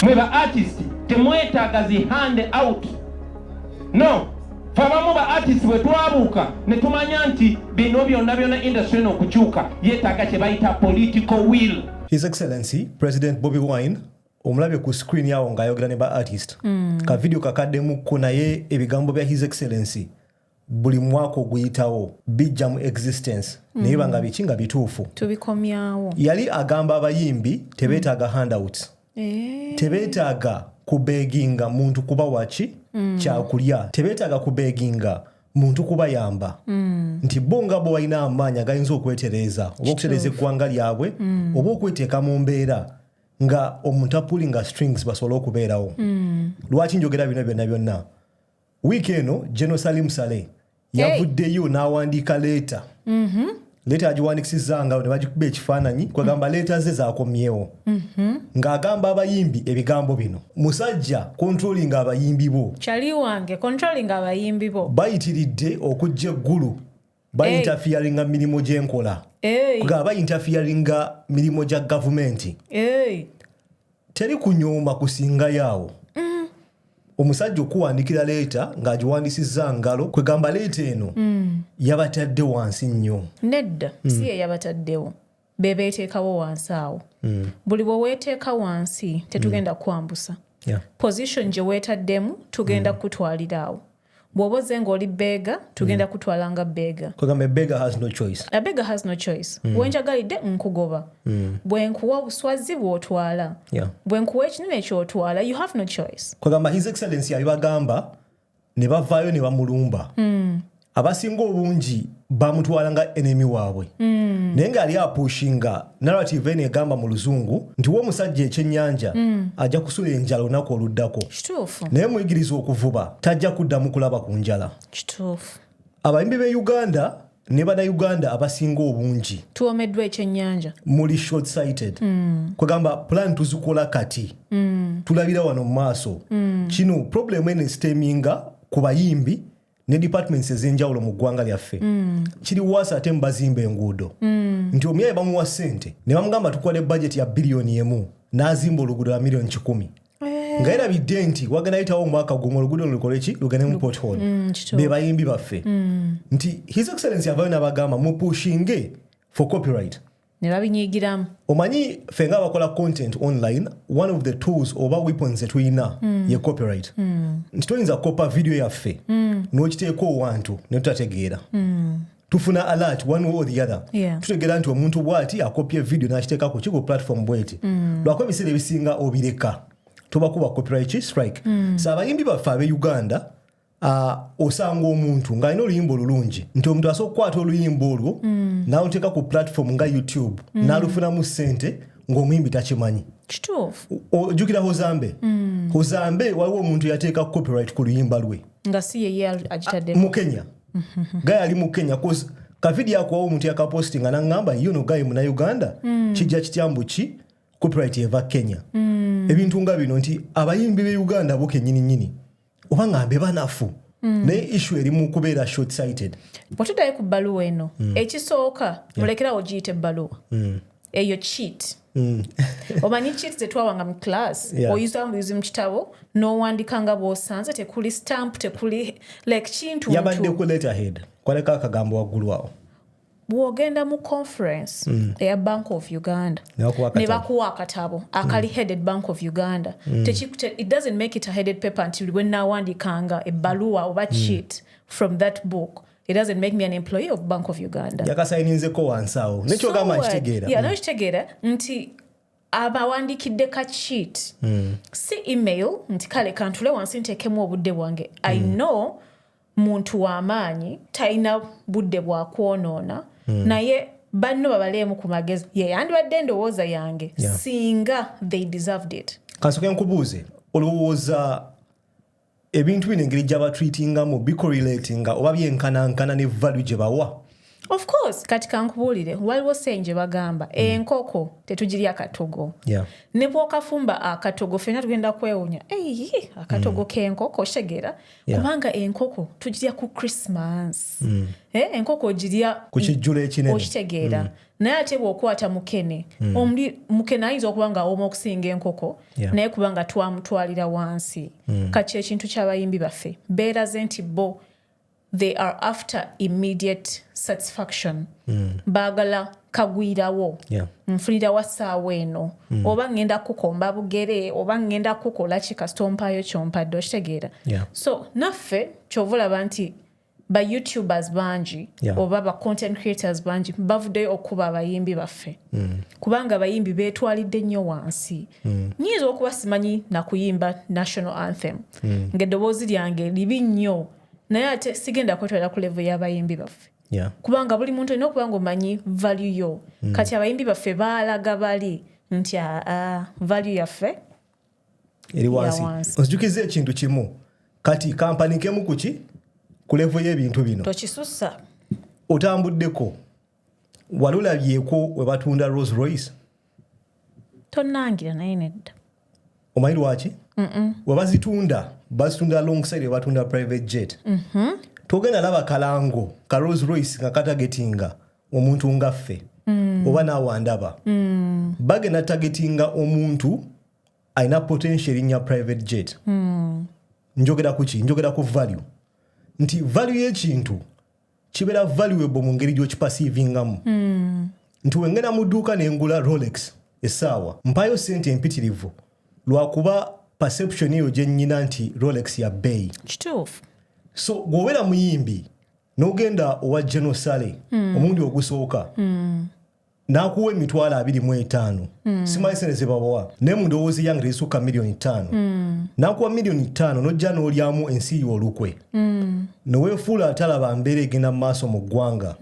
mwe ba artist temwetaaga zi hand out. No, fabamu ba artist bwe twabuuka ne tumanya nti bino byonna industry n'okukyuka yeetaaga kye bayita political will. His Excellency President Bobi Wine omulabye ku screen yawo ng'ayogera ne ba artist. Ka video kakaddemukko naye ebigambo bya His Excellency buli mwaka oguyitawo bijja mu existence naye banga biki nga bituufu tubikomyawo. Yali agamba abayimbi tebeetaaga handouts, tebeetaaga kubeginga muntu kuba waki kyakulya, tebeetaaga kubeginga muntu kubayamba nti bonga bo balina amaanyi agayinza okwetereza oba okutereza eggwanga lyabwe oba okweteeka mu mbeera nga omuntu apulinga strings basobole okubeerawo. Lwaki njogera bino byonna? Wiiki eno General Salim Saleh yavuddeyo n'awandiika leeta. Leeta agiwandikisizza ne bagikuba ekifaananyi kwagamba leeta ze zaakomyewo. Ng'agamba abayimbi ebigambo bino. Musajja controlling abayimbi bo. Kyali wange controlling abayimbi bo. Bayitiridde okujja eggulu. Bayinterferinga mirimu gy'enkola. Nga bayinterferinga mirimu gya gavumenti. Teri kunyooma kusinga yaawo. Omusajja okuwandikira leeta ng'agiwandisizza ngalo kwegamba leeta eno yabatadde wansi nnyo. Nedda si ye yabataddewo, be beeteekawo wansi awo. Buli bwe weeteeka wansi tetugenda kwambusa. Position gye weetaddemu tugenda kutwalira awo. Bw'oba oze ng'oli beega tugenda kutwala nga beega. Kwegamba a beggar has no choice. A beggar has no choice. Bwe njagalidde nkugoba. Bwe nkuwa obuswazi bw'otwala. Bwe nkuwa ekinene ekyotwala, you have no choice. Kwegamba His Excellency abibagamba ne bavaayo ne bamulumba. Abasinga obungi bamutwala nga enemy waabwe. Naye ng'ali apushinga narrative eno egamba mu Luzungu nti w'omusajja ekyennyanja ajja kusula enjala olunaku oluddako. Kituufu. Naye muyigiriza okuvuba tajja kuddamu kulaba ku njala. Kituufu. Abayimbi b'e Uganda ne bannayuganda abasinga obungi tuwomeddwa ekyennyanja muli short sighted. Kwegamba plan tuzikola kati. Tulabira wano mu maaso. Kino problem ene steminga ku bayimbi ne departments ez'enjawulo mu ggwanga lyaffe. Kiri wasa ate mbazimba enguudo. Nti omuyaye bamuwa ssente ne bamugamba tukwale budget ya biliyoni emu n'azimba oluguudo lwa miliyoni 100. Nga erabidde nti wagenda yitawo omwaka gumu oluguudo lukole ki lugende mu pothole. Be bayimbi baffe. Nti His Excellency avayo n'abagamba mu pushinge for copyright. Ne babinyigiramu. Omanyi ffe nga bakola content online, one of the tools oba weapons etulina ye copyright. Nti toyinza kukopa video yaffe n'okiteeka owantu ne tutategeera. Tufuna alert one way or the other. Tutegeera nti omuntu bw'ati akopye video n'akiteeka ku kigo platform bw'eti. Lwako ebiseera ebisinga obireka. Tubakuba copyright strike. So abayimbi baffe ab'e Uganda osanga omuntu ng'alina oluyimba olulungi nti omuntu asobola okukwata oluyimba olwo n'aluteeka ku platform nga YouTube n'alufunamu ssente ng'omuyimbi takimanyi. Kituufu. Ojjukira Hozambe. Hozambe waliwo omuntu yateeka copyright ku luyimba lwe. Nga si ye agitadde. Mu Kenya. Gaya ali mu Kenya cause ka video akwawo omuntu yakapostinga n'angamba yono gaye muna Uganda kijja kityambu ki copyright eva Kenya. Ebintu nga bino nti abayimbi b'e Uganda bo kennyini oba ngambe banafu. Naye issue eri mu kubeera short sighted. Bw'otuddayo ku bbaluwa eno ekisooka mulekerawo giyite ebbaluwa. Eyo cheat. Omanyi cheat ze twawanga mu class oyuza mu kitabo n'owandika nga bw'osanze tekuli stamp tekuli like kintu yabadde ku letterhead kwaleka akagambo waggulu awo. Bw'ogenda mu conference eya Bank of Uganda ne bakuwa akatabo akali headed Bank of Uganda. It doesn't make it a headed paper until when nawandikanga ebbaluwa oba cheat from that book. It doesn't make me an employee of Bank of Uganda. Yakasayininzeko wansi awo. Nekyo gamba nkitegeera. Yeah, nakitegeera nti abawandikidde ka cheat. Si email nti kale kantule wansi nteekemu obudde bwange. I know muntu w'amaanyi talina budde bwa kwonoona naye banno babaleemu ku magezi ye yandibadde endowooza yange singa they deserved it. Kansoke nkubuuze olowooza ebintu bino engeri gy'abatreatingamu bicorrelatinga oba byenkanankana ne value gye bawa Of course, kati kankubulire waliwo senje bagamba enkoko tetugirya katogo. Yeah. Ne bw'okafumba akatogo fena tugenda kwewunya. Akatogo k'enkoko otegera kubanga enkoko tugirya ku Christmas. Enkoko ogirya ku kijjulo ekinene. Okitegeera. Naye ate bw'okwata mukene. Mukene ayinza okuba nga omu okusinga enkoko naye kubanga twamutwalira wansi. Kati ekintu ky'abayimbi baffe beeraze nti bo they are after immediate satisfaction. Bagala kagwirawo. Nfunira wasaawa eno. Oba ngenda kukomba bugere oba ngenda kukola kikastompayo kyompadde okitegeera. So naffe kyovulaba nti ba YouTubers bangi oba ba content creators bangi bavuddeyo okuba abayimbi baffe. Kubanga abayimbi beetwalidde nnyo wansi. Nyinza okuba simanyi na kuyimba national anthem. Ng'eddoboozi lyange libi nnyo. Naye ate sigenda kwetwala ku level y'abayimbi baffe. Kubanga buli muntu alina okuba ng'omanyi value yo. Kati abayimbi baffe baalaga bali nti value yaffe eri wansi. Ozijukiza ekintu kimu. Kati kampani kemu kuki ku level y'ebintu bino. Tokisussa. Otambuddeko. Walulabyeko we batunda Rolls Royce. Tonnangira naye nedda. Omanyi lwaki? We bazitunda alongside we batunda private jet. Togenda laba kalango ka Rolls Royce nga katagetinga omuntu ngaffe. Oba naawe ndaba. Bagenda targetinga omuntu alina potential nya private jet. Njogera ku value. Nti value y'ekintu kibeera valuable mu ngeri gy'okipasiivingamu. Nti wengenda mu dduuka n'engula Rolex essaawa mpayo ssente empitirivu lwakuba perception eyo gye nnyina nti Rolex ya bbeeyi. Kituufu. So bw'obeera muyimbi n'ogenda owa General Saleh omundi ogusooka n'akuwa emitwalo 25 simanyi sente ze babawa naye mu ndowooza yange tesukka $5,000,000 n'akuwa $5,000,000 n'ojja n'olyamu ensi y'olukwe neweefuula atalaba mbeera egenda mu maaso mu ggwanga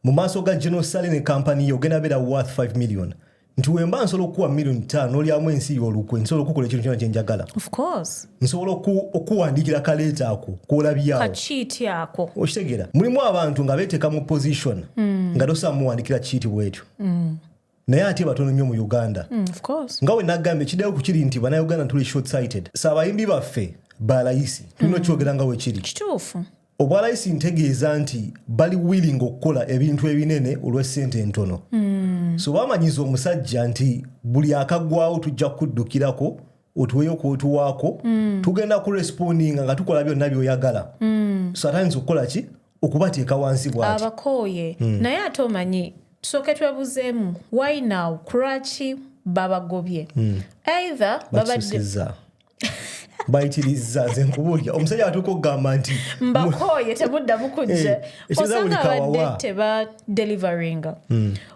mu maaso ga General Saleh ne kampani ye ogenda beera worth $5 million. Nti wemba nsobola okuwa $1,500,000 n'olyamu ensi y'olukwe nsobola okukola ekintu kyonna kye njagala. Of course. Nsobola okuwandiikira kaleeta ako k'olabyawo. Kakiiti ako. Okitegeera. Mulimu abantu nga beeteeka mu position nga tosobola muwandiikira kiiti bwetyo. Naye ate batono nnyo mu Uganda. Of course. Nga we naggambye ekiddeyo ku kiri nti bannayuganda tuli short sighted. Abayimbi baffe balayisi tulina okyogera nga we kiri. Kituufu. Obwalayisi ntegeeza nti bali willing okukola ebintu ebinene olw'essente entono. So bamanyiza omusajja nti buli akaggwawo tujja kuddukirako otuweyo kwotuwaako tugenda ku respondinga nga tukola byonna by'oyagala. So atayinza okukola ki okubateeka wansi bw'ati. Abakooye. Naye ate omanyi tusooke twebuzeemu why now kuraki babagobye. Either babadde bayitiriza nze nkubulya omusajja atuuka okugamba nti mbakooye temuddamu kujja osanga badde teba deliveringa.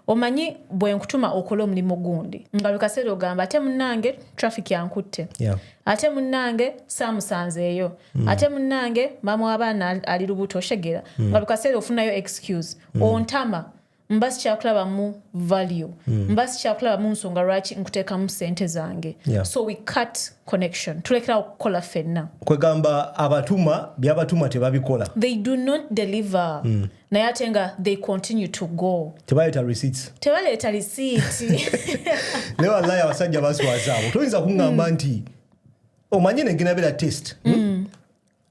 Omanyi bwe nkutuma okola omulimu gundi nga buli kaseera ogamba ate munnange traffic yankutte ate munnange saamusanzeeyo ate munnange maama w'abaana ali lubuto otegera nga buli kaseera ofunayo excuse ontama mba sikyakulabamu value mba sikyakulabamu nsonga lwaki nkuteekamu ssente zange. So we cut connection tulekerawo okukola ffenna. Kwegamba abatuma byabatuma tebabikola. They do not deliver. Naye ate nga they continue to go. Tebaleeta receipts. Tebaleeta receipt. Naye wallahi abasajja baswaza abo toyinza kuŋŋamba nti omanyi negenda beera test.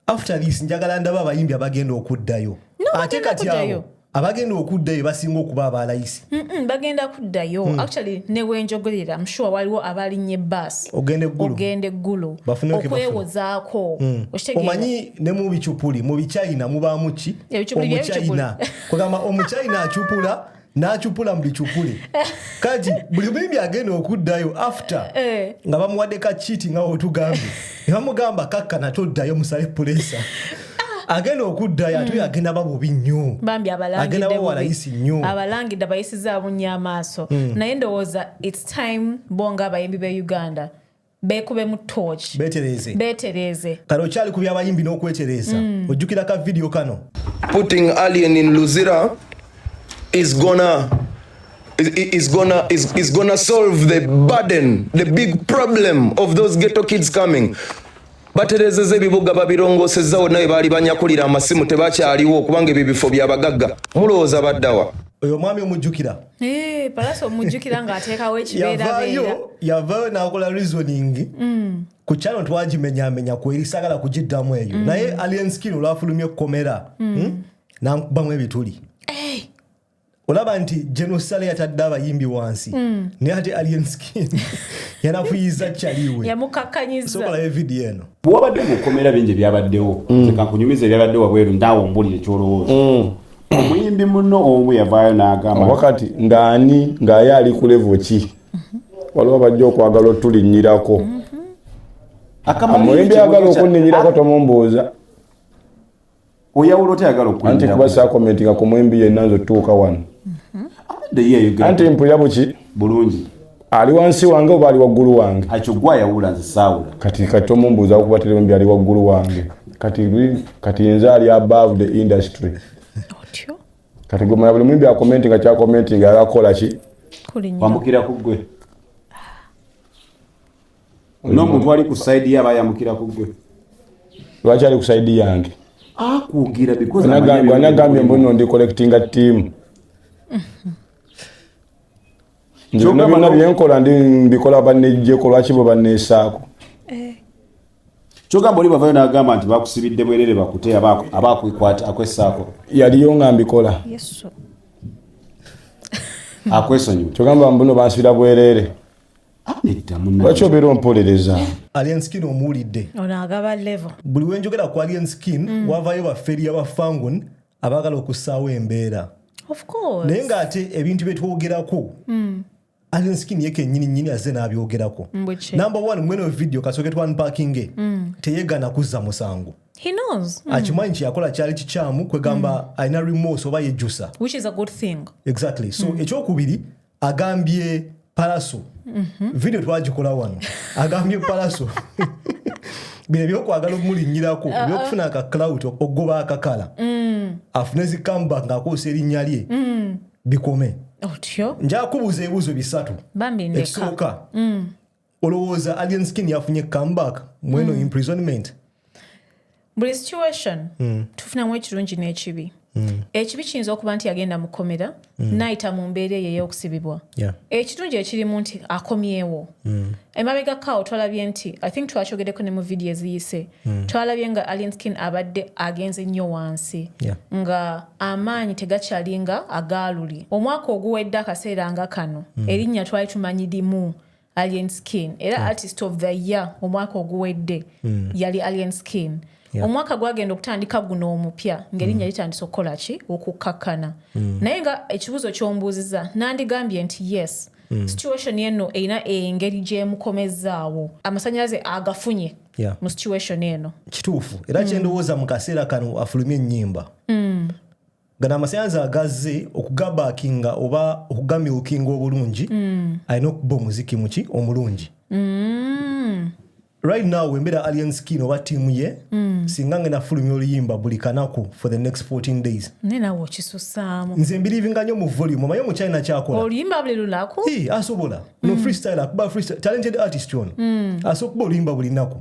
After this njagala ndaba abayimbi abagenda okuddayo. Ate kati abo abagenda okuddayo basinga okuba abalayisi. Bagenda kuddayo. Actually ne wenjogerera I'm sure waliwo abalinnye bus. Ogende eggulu. Okwewozaako. Omanyi ne mu bicupuli mu bichina mubaamu ki? Omuchina. Kugamba omuchina acupula n'acupula mu bicupuli. Kati buli muyimbi agenda okuddayo after nga bamuwadde ka cheating nga otugambye. Ne bamugamba kakkana toddayo musale pulesa. Agenda okuddayo ate agenda babubi nnyo. Bambi agenda bawalayisi nnyo. Abalangidde bayisizaabo nnyo amaaso. Naye ndowooza it's time bonga abayimbi be Uganda beekube mu torch. Beetereze. Kale okyali ku by'abayimbi n'okwetereza. Ojjukira ka video kano. Putting alien in Luzira is gonna solve the burden, the big problem of those ghetto kids coming. baterezeza ebibuga babirongosezza wonna we baali banyakulira amasimu tebakyaliwo kubanga ebyo bifo byabagagga mulowooza baddawa oyo mwami omujjukira Pallaso omujjukira ng'ateekawo ekibeerabeera yavaayo n'akola reasoning ku kyalo twagimenyaamenya ku eri sagala kugiddamu eyo naye alien skin olwafulumya ekkomera n'ankubamu ebituli olaba nti General Saleh yatadde abayimbi wansi naye ate alien skin yanafuyiza kyaliwe yamukakkanyiza sokola evidiyo eno bwabadde mukomera bingi byabaddewo kankunyumiza ebyabaddewo wabweru ndaawumbulire ekyolowooza omuyimbi muno omu yavaayo n'agamba wakati ng'ani ng'aye ali ku levo ki waliwo bajja okwagala otulinnyirako omuyimbi ayagala okunninnyirako tomumbuuza oyawula otayagala okulinnyirako anti kuba saakomentinga ku muyimbi yenna nze otuuka wano anti mpulira buki bulungi ali wansi wange oba ali waggulu wange akyo gwe ayawula nze saawula kati tomumbuuza okuba terimbi ali waggulu wange kati nze ali above the industry kati gomanya buli muyimbi akomentinga kyakomentinga agakola ki wambukira ku ggwe n'omuntu ali ku sayidi ye aba yambukira ku ggwe lwaki ali ku sayidi yange akugira anagambye mbuno ndi collectinga team byonna byenkola mbikola bannejjeko lwaki bwe banneesaako kyogamba oli bavayo n'agamba nti bakusibidde bwerere bakute abakwikwata akwessaako yaliyo nga mbikola akwesonyiwa kyogamba mbuno bansibira bwerere lwaki obeera ompolereza alien skin omuwulidde onagaba level buli wenjogera ku alien skin wavaayo bafferi abafangun abaagala okussaawo embeera naye ng'ate ebintu byetwogerako alien skin ye kennyini azze n'abyogerako number one mweno video kasooke twanpakinge teyeegana kuzza musango he knows akimanyi kyeyakola kyali kikyamu kwegamba alina remorse oba yejjusa which is a good thing exactly so ekyokubiri agambye Pallaso video twagikola wano agambye Pallaso bino ebyokwagala omulinnyirako ebyokufuna aka clout okugoba akakala afune zi comeback ng'akoosa erinnya lye bikome otyo njakubuuza ebibuuzo bisatu ekisooka olowooza alien skin yafunye comeback mweno imprisonment buli situation tufunamu ekirungi n'ekibi ekibi kiyinza okuba nti yagenda mu kkomera n'ayita mu mbeera eyo ey'okusibibwa ekirungi ekirimu nti akomyewo emabegakaawo twalabye nti I think twakyogereko ne mu vidiyo eziyise twalabye nga alien skin abadde agenze nnyo wansi nga amaanyi tegakyali nga agaaluli omwaka oguwedde akaseera nga kano erinnya twali tumanyirimu alien skin era artist of the year omwaka oguwedde yali alien skin omwaka gwagenda okutandika guno omupya ng'erinnya litandise okukola ki okukkakkana naye nga ekibuuzo ky'ombuuziza nandigambye nti yes situation eno erina engeri gyemukomezzaawo amasannyalaze agafunye mu situation eno kituufu era kyendowooza mu kaseera kano afulumye ennyimba gano amasannyalaze agazze okugabakinga oba okugamyukinga obulungi alina okuba omuziki muki omulungi right now wembeera alien skin oba tiimu ye singa ngenda fulumya oluyimba buli kanaku for the next 14 days nenawe okisussaamu nze mbirivinga nnyo mu volume omanyi omukyalina kyakola oluyimba buli lunaku asobola no freestyle akuba freestyle talented artist ono asobola okuba oluyimba buli nnaku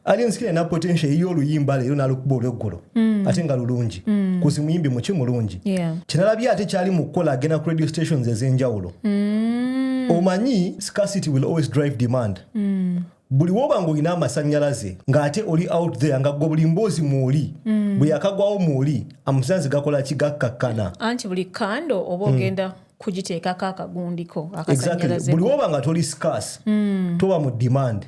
alien skin alina potential ey'oluyimba leero n'alukuba olweggulo ate nga lulungi kuzi muyimbi muki mulungi kyenalabye ate kyali mu kukola agenda ku radio stations ez'enjawulo omanyi scarcity will always drive demand buli woba ng'olina amasannyalaze ng'ate oli out there nga gwe buli mboozi mw'oli bwe yakagwawo mw'oli amasannyalaze gakola ki gakkakkana anti buli kando oba ogenda kugiteekako akagundiko akasannyalaze buli woba nga toli scarce toba mu demand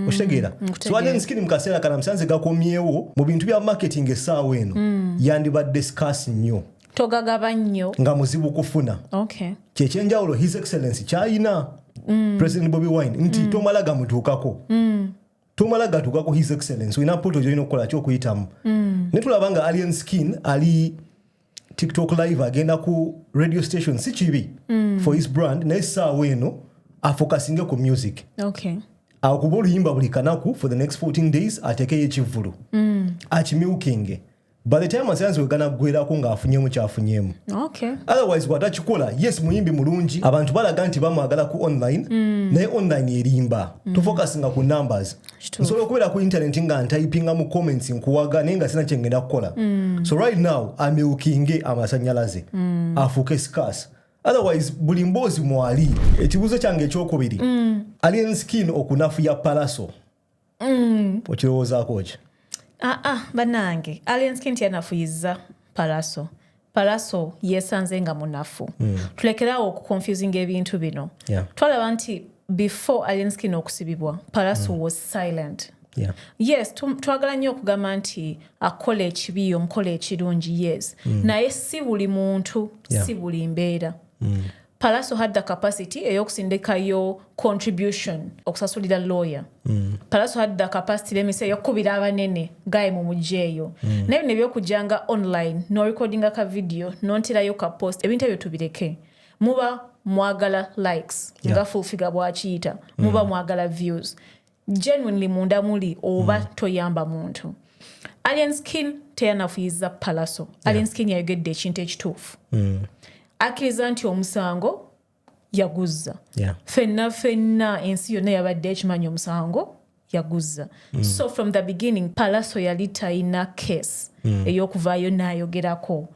okitegeera so alien skin mu kaseera kana amasannyalaze gakomyewo mu bintu bya marketing essaawa eno yandibadde scarce nnyo togagaba nnyo nga muzibu kufuna kyekyenjawulo his excellency kyayina President Bobi Wine nti tomala gamutuukako tomala gatuukako his excellency olina poto gyolina okukola kyokuyitamu naye tulaba nga alien skin ali TikTok live agenda ku radio station si kibi for his brand naye essaawa eno afokasinge ku music akuba oluyimba buli kanaku for the next 14 days ateekeyo ekivvulu akimyukinge by the time amasanzi wegana gwirako ng'afunyemu kyafunyemu. Okay. Otherwise watakikola yes muyimbi mulungi abantu balaga nti bamwagala ku online naye online erimba tufocusinga ku numbers nsobola okubeera ku internet nga ntypinga mu comments nkuwaga naye nga sina kyengenda kukola so right now ameukinge amasanyalaze afuuke scarce. Otherwise buli mboozi mwali ekibuuzo kyange ekyokubiri alien skin okunafuya Pallaso okirowoozaako ki? Banange alien skin tyanafuyiza Pallaso yesanze nga munafu tulekerawo okuconfusing ebintu bino twalaba nti before alien skin okusibibwa Pallaso was silent. Yes, twagala nnyo okugamba nti akola ekibi omukola ekirungi yes naye si buli muntu si buli mbeera. Pallaso had the capacity eyokusindikayo contribution okusasulira lawyer. Pallaso had the capacity eyokukubira abanene gaye mu mujeeyo naye bino ebyokujjanga online no recordinga ka video nonterayo ka post ebintu ebyo tubireke. Muba mwagala likes nga full figure bwakiyita muba mwagala views genuinely munda muli oba toyamba muntu. Alien skin teyanafuyiza Pallaso. Alien skin yayogedde ekintu ekituufu. Akkiriza nti omusango yaguzza. Fenna ensi yonna yabadde ekimanyi omusango yaguzza. So from the beginning Pallaso yali talina case ey'okuvaayo n'ayogerako.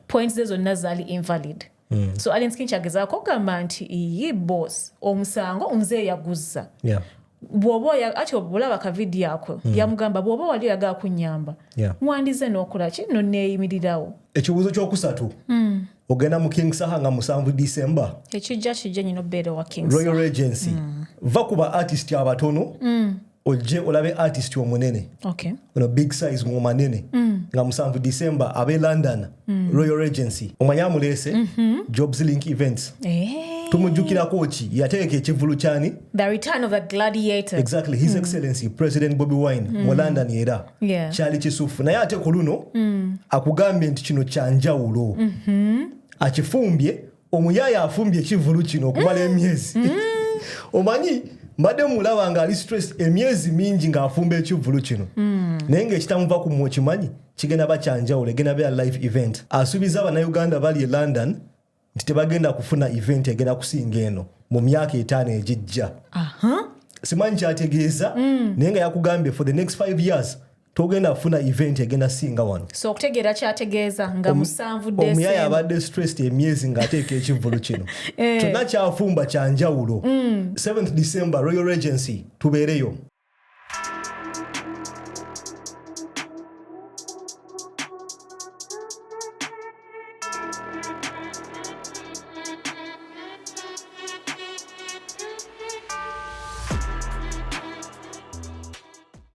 Points ze zonna zaali invalid. So alien skin kyagezaako okugamba nti iyi boss omusango nze yaguzza. Bw'oba ati obulaba ka video ako yamugamba bw'oba wali oyagala kunnyamba mwandize n'okola ki n'oneeyimirirawo. Ekibuuzo kyokusatu ogenda mu King Saha nga 7 December kijja nyina obeera wa King Royal Regency va kuba artist abatono ojje olabe artist omunene big size mu manene nga 7 December abe London Royal Regency omanyamulese Jobs Link Events tumujjukirako ki yateeka ekivulu kyani the return of a gladiator exactly his excellency President Bobi Wine mu London era kyali kisufu naye ate ku luno akugambye nti kino kyanjawulo akifumbye omuyaya afumbye ekivulu kino okumala emyezi omanyi mbadde mulaba nga ali stress emyezi mingi ng'afumba ekivulu kino naye ng'ekitamuva ku mwokimanyi kigenda bakyanjawulo egenda bya live event asuubiza abannayuganda bali e London nti tebagenda kufuna event egenda kusinga eno mu myaka 5 ejijja. Simanyi kyategeeza naye nga yakugambye for the next 5 years togenda kufuna event egenda singa wano. So okutegeera kyategeeza nga 7 December omuyaya abadde stressed emyezi ng'ateeka ekivulu kino kyonna kyafumba kyanjawulo. 7th December Royal Regency tubeereyo.